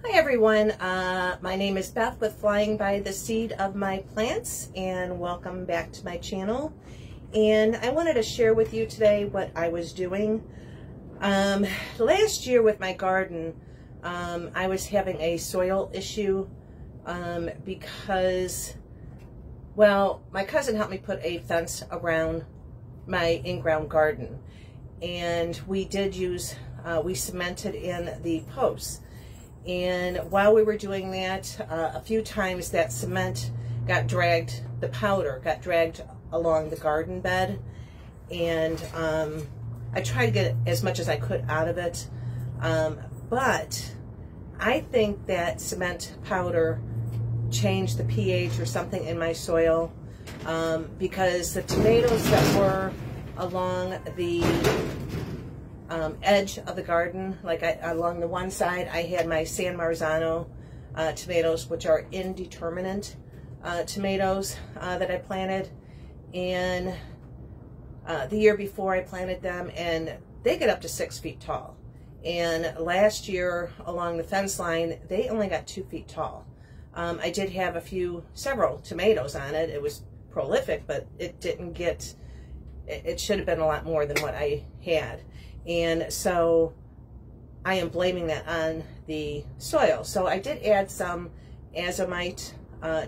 Hi everyone, my name is Beth with Flying by the Seed of My Plants, and welcome back to my channel. And I wanted to share with you today what I was doing. Last year with my garden, I was having a soil issue because, well, my cousin helped me put a fence around my in-ground garden, and we did use, we cemented in the posts. And while we were doing that, a few times that cement got dragged, the powder got dragged along the garden bed. And I tried to get as much as I could out of it. But I think that cement powder changed the pH or something in my soil, because the tomatoes that were along the edge of the garden, like along the one side, I had my San Marzano tomatoes, which are indeterminate tomatoes that I planted. And the year before I planted them, and they get up to 6 feet tall. And last year along the fence line, they only got 2 feet tall. I did have several tomatoes on it. It was prolific, but it didn't get, it should have been a lot more than what I had. And so I am blaming that on the soil. So I did add some azomite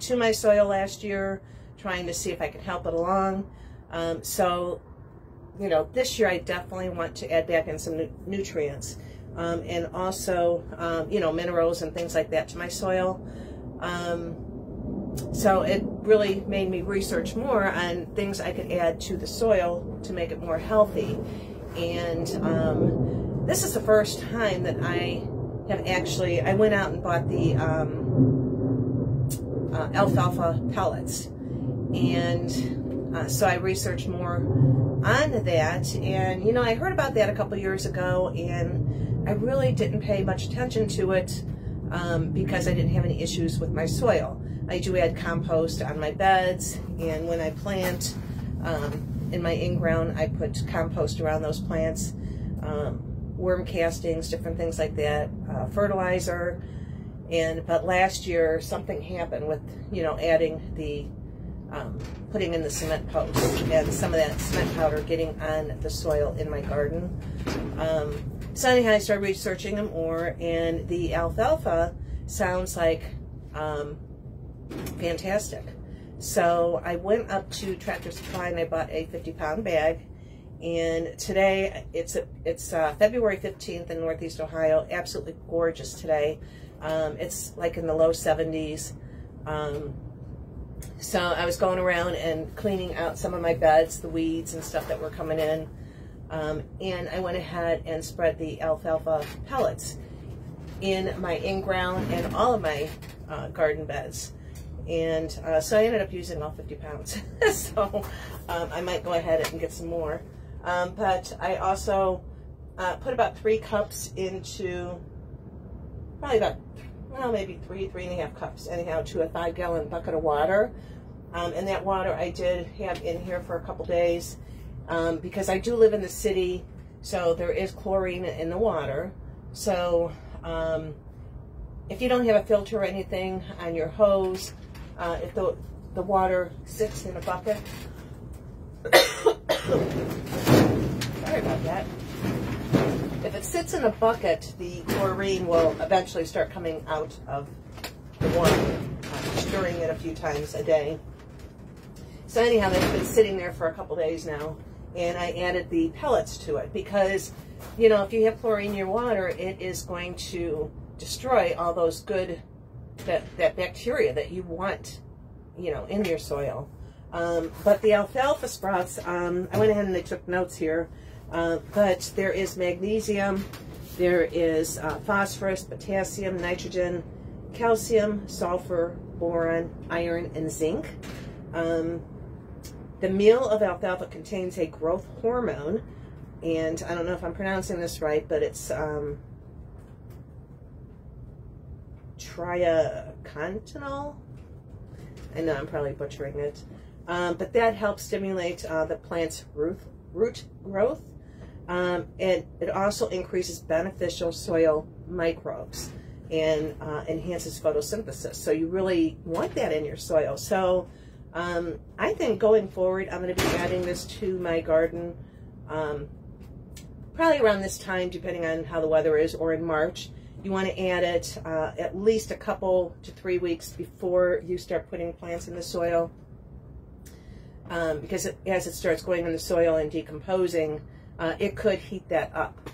to my soil last year, trying to see if I could help it along. So, you know, this year I definitely want to add back in some nutrients, and also, you know, minerals and things like that to my soil. So it really made me research more on things I could add to the soil to make it more healthy. And this is the first time that I have actually, I went out and bought the Alphalpha Pellets. And so I researched more on that. And, you know, I heard about that a couple years ago, and I really didn't pay much attention to it because I didn't have any issues with my soil. I do add compost on my beds, and when I plant, in my in-ground, I put compost around those plants, worm castings, different things like that, fertilizer. But last year something happened with, you know, adding the, putting in the cement posts and some of that cement powder getting on the soil in my garden. So anyhow, I started researching them more, and the alfalfa sounds like fantastic. So I went up to Tractor Supply and I bought a 50-pound bag. And today, it's February 15th in Northeast Ohio. Absolutely gorgeous today. It's like in the low 70s. So I was going around and cleaning out some of my beds, the weeds and stuff that were coming in. And I went ahead and spread the alfalfa pellets in my in-ground and all of my garden beds. And so I ended up using all 50 pounds. So I might go ahead and get some more. But I also put about 3 cups into, probably about, well, maybe 3.5 cups, anyhow, to a 5-gallon bucket of water. And that water I did have in here for a couple days because I do live in the city, so there is chlorine in the water. So if you don't have a filter or anything on your hose, if the water sits in a bucket, sorry about that. If it sits in a bucket, the chlorine will eventually start coming out of the water, stirring it a few times a day. So anyhow, that's been sitting there for a couple days now, and I added the pellets to it because, you know, if you have chlorine in your water, it is going to destroy all those good, that bacteria that you want, you know, in your soil. But the alfalfa sprouts, I went ahead and I took notes here, but there is magnesium, there is phosphorus, potassium, nitrogen, calcium, sulfur, boron, iron, and zinc. The meal of alfalfa contains a growth hormone, and I don't know if I'm pronouncing this right, but it's triacontanol. I know I'm probably butchering it, but that helps stimulate the plant's root growth, and it also increases beneficial soil microbes. and enhances photosynthesis. So you really want that in your soil. So I think going forward, I'm going to be adding this to my garden probably around this time, depending on how the weather is, or in March. You want to add it at least a couple to 3 weeks before you start putting plants in the soil, because as it starts going in the soil and decomposing, it could heat that up.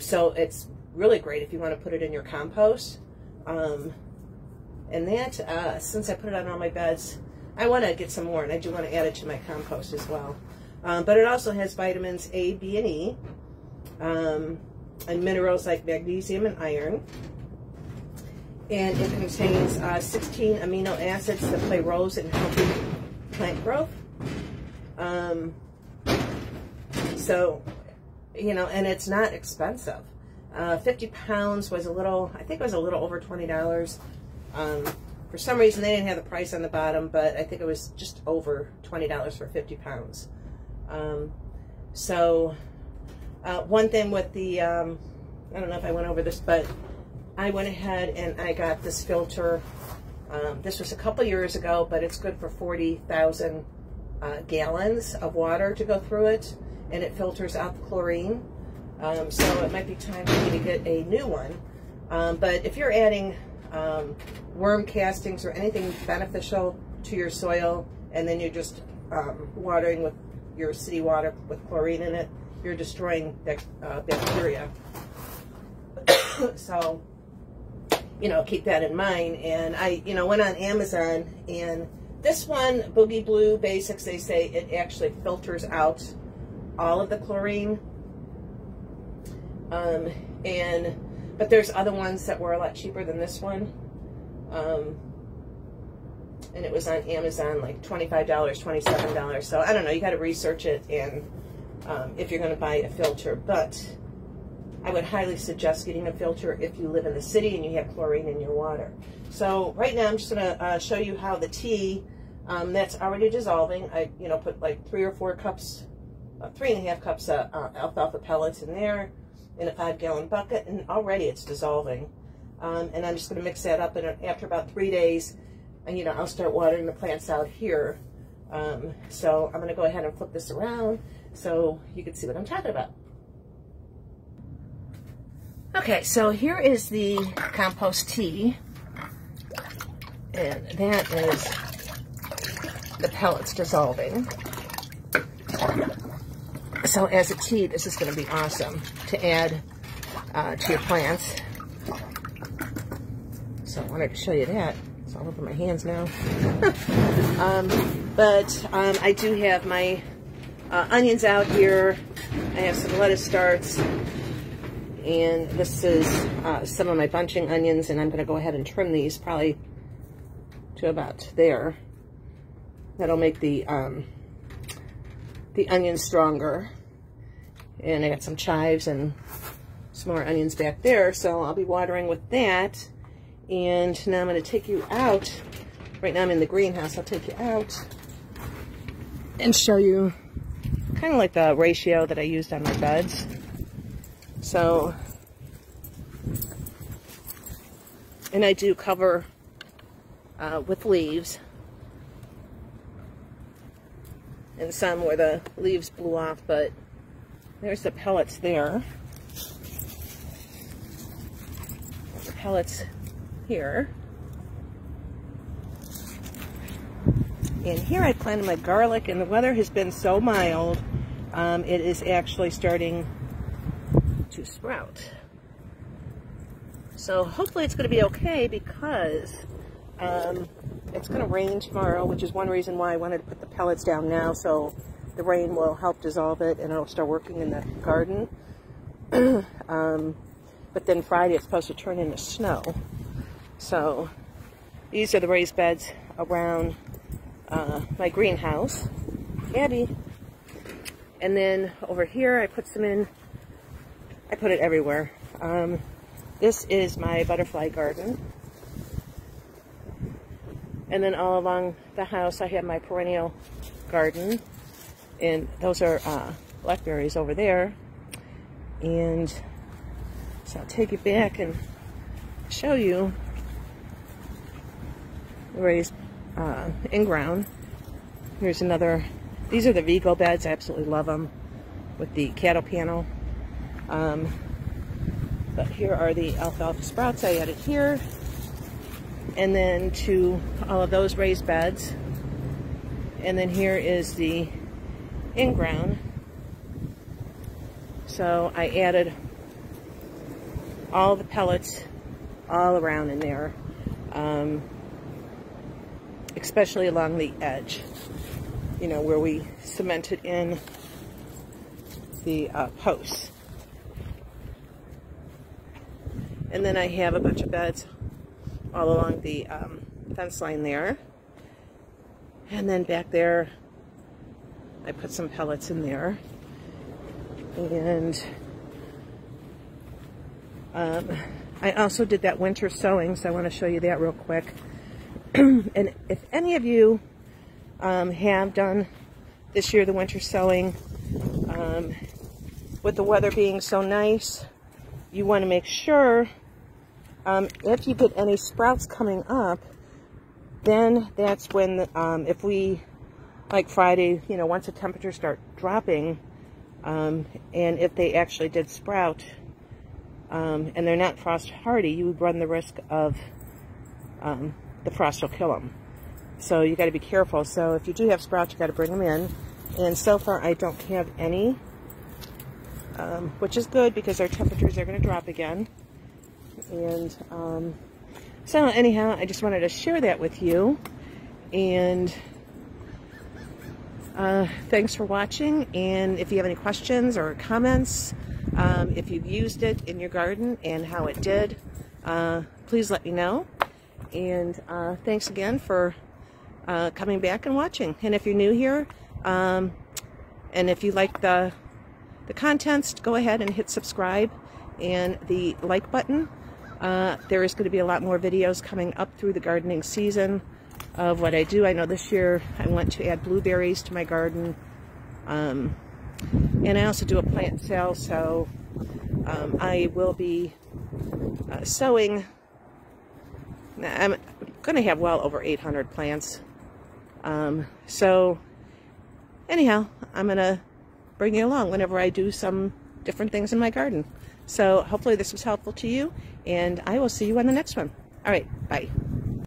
So it's really great if you want to put it in your compost. And that, since I put it on all my beds, I want to get some more, and I do want to add it to my compost as well. But it also has vitamins A, B, and E, and minerals like magnesium and iron. And it contains 16 amino acids that play roles in healthy plant growth. So, you know, and it's not expensive. 50 pounds was a little, I think it was a little over $20. For some reason, they didn't have the price on the bottom, but I think it was just over $20 for 50 pounds. One thing with the, I don't know if I went over this, but I went ahead and I got this filter. This was a couple years ago, but it's good for 40,000 gallons of water to go through it, and it filters out the chlorine. So it might be time for me to get a new one. But if you're adding worm castings or anything beneficial to your soil, and then you're just watering with your city water with chlorine in it, you're destroying bacteria. So, you know, keep that in mind. And I, you know, went on Amazon, and this one, Boogie Blue Basics, they say it actually filters out all of the chlorine. But there's other ones that were a lot cheaper than this one. And it was on Amazon like $25, $27. So I don't know, you got to research it, and if you're going to buy a filter. But I would highly suggest getting a filter if you live in the city and you have chlorine in your water. So right now I'm just going to show you how the tea that's already dissolving. I, you know, put like 3 or 4 cups, 3.5 cups of alfalfa pellets in there in a 5-gallon bucket, and already it's dissolving. And I'm just going to mix that up, and after about 3 days, and you know, I'll start watering the plants out here. So I'm going to go ahead and flip this around so you can see what I'm talking about. Okay, so here is the compost tea, and that is the pellets dissolving. So as a tea, this is going to be awesome to add to your plants. So I wanted to show you that. It's all over my hands now. I do have my onions out here. I have some lettuce starts. And this is some of my bunching onions, and I'm going to go ahead and trim these probably to about there. That'll make the onions stronger. And I got some chives and some more onions back there, so I'll be watering with that. And now I'm going to take you out. Right now I'm in the greenhouse. I'll take you out and show you kind of like the ratio that I used on my beds. So, and I do cover with leaves, and some where the leaves blew off, but there's the pellets there. The pellets here. And here I planted my garlic, and the weather has been so mild, it is actually starting to sprout. So hopefully it's going to be okay, because it's going to rain tomorrow, which is one reason why I wanted to put the pellets down now, so the rain will help dissolve it and it'll start working in the garden. But then Friday it's supposed to turn into snow. So these are the raised beds around my greenhouse. Abby. And then over here I put some in. I put it everywhere. This is my butterfly garden. And then all along the house I have my perennial garden. And those are blackberries over there. And so I'll take you back and show you raised in-ground. Here's another. These are the Vigo beds. I absolutely love them with the cattle panel. But here are the alfalfa sprouts I added here. And then to all of those raised beds. And then here is the in-ground. So I added all the pellets all around in there, especially along the edge, you know, where we cemented in the posts. And then I have a bunch of beds all along the fence line there. And then back there, I put some pellets in there. And I also did that winter sowing, so I want to show you that real quick. And if any of you have done this year the winter sowing, with the weather being so nice, you want to make sure if you get any sprouts coming up, then that's when, if we, like Friday, you know, once the temperatures start dropping, and if they actually did sprout, and they're not frost hardy, you would run the risk of the frost will kill them. So you got to be careful. So if you do have sprouts, you got to bring them in. And so far I don't have any, which is good because our temperatures are going to drop again. And so anyhow, I just wanted to share that with you. And thanks for watching. And if you have any questions or comments, if you've used it in your garden and how it did, please let me know. And thanks again for coming back and watching. And if you're new here, and if you like the contents, go ahead and hit subscribe and the like button. There is going to be a lot more videos coming up through the gardening season of what I do. I know this year I want to add blueberries to my garden. And I also do a plant sale, so I will be sowing. I'm going to have well over 800 plants. So anyhow, I'm going to bring you along whenever I do some different things in my garden. So hopefully this was helpful to you, and I will see you on the next one. All right, bye.